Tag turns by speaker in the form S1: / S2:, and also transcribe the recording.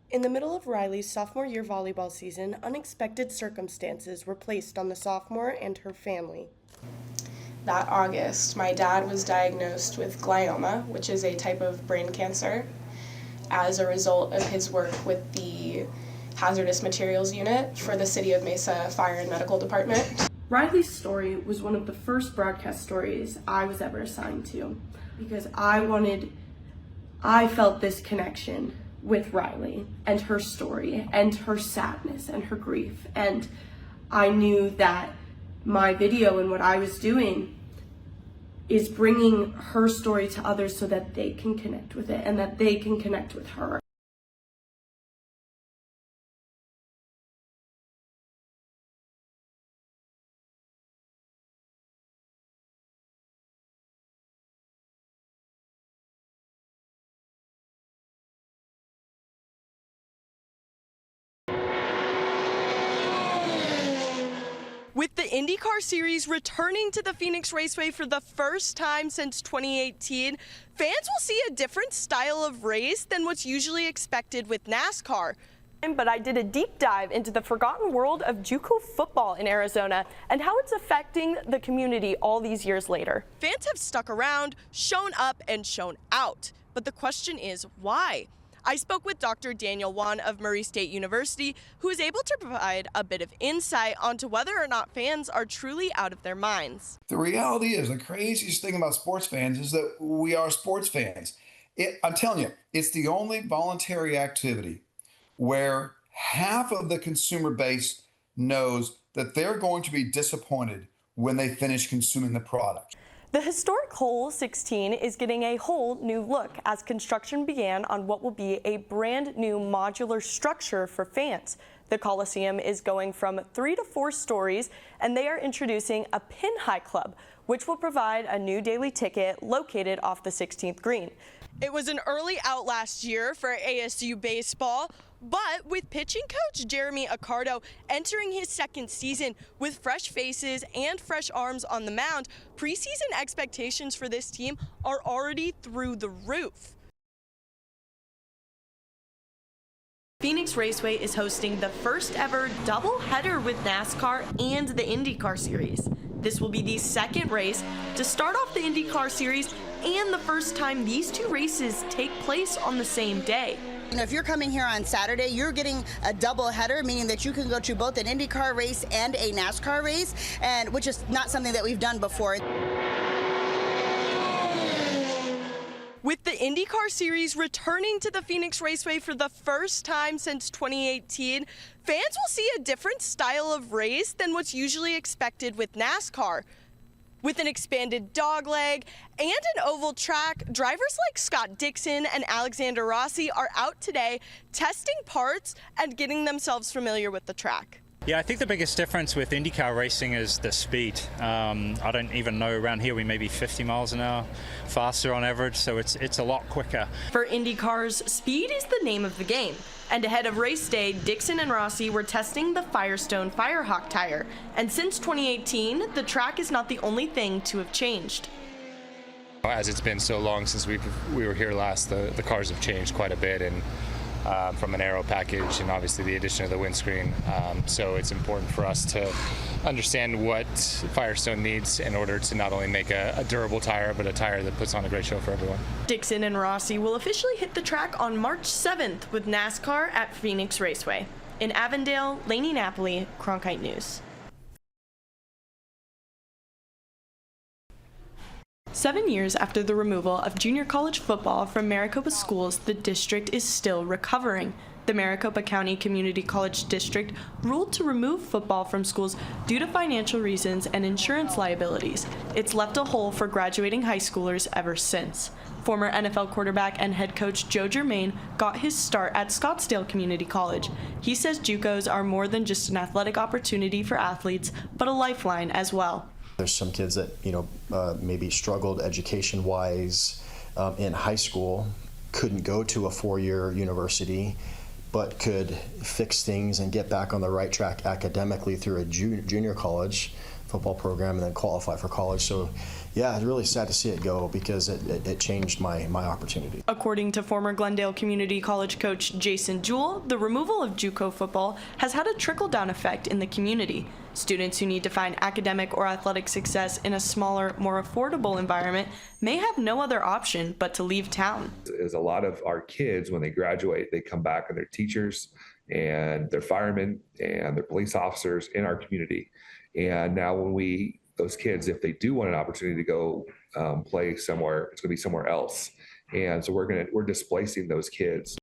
S1: In the middle of Riley's sophomore year volleyball season, unexpected circumstances were placed on the sophomore and her family.
S2: That August, my dad was diagnosed with glioma, which is a type of brain cancer, as a result of his work with the hazardous materials unit for the City of Mesa Fire and Medical Department.
S1: Riley's story was one of the first broadcast stories I was ever assigned to because I felt this connection with Riley and her story and her sadness and her grief. And I knew that my video and what I was doing is bringing her story to others so that they can connect with it and that they can connect with her.
S3: With the IndyCar Series returning to the Phoenix Raceway for the first time since 2018, fans will see a different style of race than what's usually expected with NASCAR. But I did a deep dive into the forgotten world of JUCO football in Arizona and how it's affecting the community all these years later. Fans have stuck around, shown up, and shown out. But the question is, why? I spoke with Dr. Daniel Wan of Murray State University, who is able to provide a bit of insight onto whether or not fans are truly out of their minds.
S4: The reality is, the craziest thing about sports fans is that we are sports fans. I'm telling you, it's the only voluntary activity where half of the consumer base knows that they're going to be disappointed when they finish consuming the product.
S3: The historic Hole 16 is getting a whole new look as construction began on what will be a brand new modular structure for fans. The Coliseum is going from 3 to 4 stories, and they are introducing a Pin High Club, which will provide a new daily ticket located off the 16th green. It was an early out last year for ASU baseball, but with pitching coach Jeremy Accardo entering his second season with fresh faces and fresh arms on the mound, preseason expectations for this team are already through the roof. Phoenix Raceway is hosting the first ever doubleheader with NASCAR and the IndyCar Series. This will be the second race to start off the IndyCar Series and the first time these two races take place on the same day.
S5: You know, if you're coming here on Saturday, you're getting a double header, meaning that you can go to both an IndyCar race and a NASCAR race, and which is not something that we've done before.
S3: With the IndyCar Series returning to the Phoenix Raceway for the first time since 2018, fans will see a different style of race than what's usually expected with NASCAR. With an expanded dogleg and an oval track, drivers like Scott Dixon and Alexander Rossi are out today testing parts and getting themselves familiar with the track.
S6: Yeah, I think the biggest difference with IndyCar racing is the speed. I don't even know, around here we may be 50 miles an hour faster on average, so it's a lot quicker.
S3: For IndyCars, speed is the name of the game. And ahead of race day, Dixon and Rossi were testing the Firestone Firehawk tire. And since 2018, the track is not the only thing to have changed.
S7: As it's been so long since we were here last, the cars have changed quite a bit, and from an aero package and obviously the addition of the windscreen. So it's important for us to understand what Firestone needs in order to not only make a durable tire, but a tire that puts on a great show for everyone.
S3: Dixon and Rossi will officially hit the track on March 7th with NASCAR at Phoenix Raceway. In Avondale, Laney Napoli, Cronkite News. 7 years after the removal of junior college football from Maricopa schools, the district is still recovering. The Maricopa County Community College District ruled to remove football from schools due to financial reasons and insurance liabilities. It's left a hole for graduating high schoolers ever since. Former NFL quarterback and head coach Joe Germain got his start at Scottsdale Community College. He says JUCOs are more than just an athletic opportunity for athletes, but a lifeline as well.
S8: There's some kids that, maybe struggled education-wise in high school, couldn't go to a 4-year university, but could fix things and get back on the right track academically through a junior college football program and then qualify for college. So Yeah, it's really sad to see it go because it changed my opportunity.
S3: According to former Glendale Community College coach Jason Jewell, the removal of JUCO football has had a trickle-down effect in the community. Students who need to find academic or athletic success in a smaller, more affordable environment may have no other option but to leave town.
S9: Is a lot of our kids, when they graduate, they come back and they're teachers and they're firemen and they're police officers in our community. And now when those kids, if they do want an opportunity to go play somewhere, it's going to be somewhere else. And so we're displacing those kids.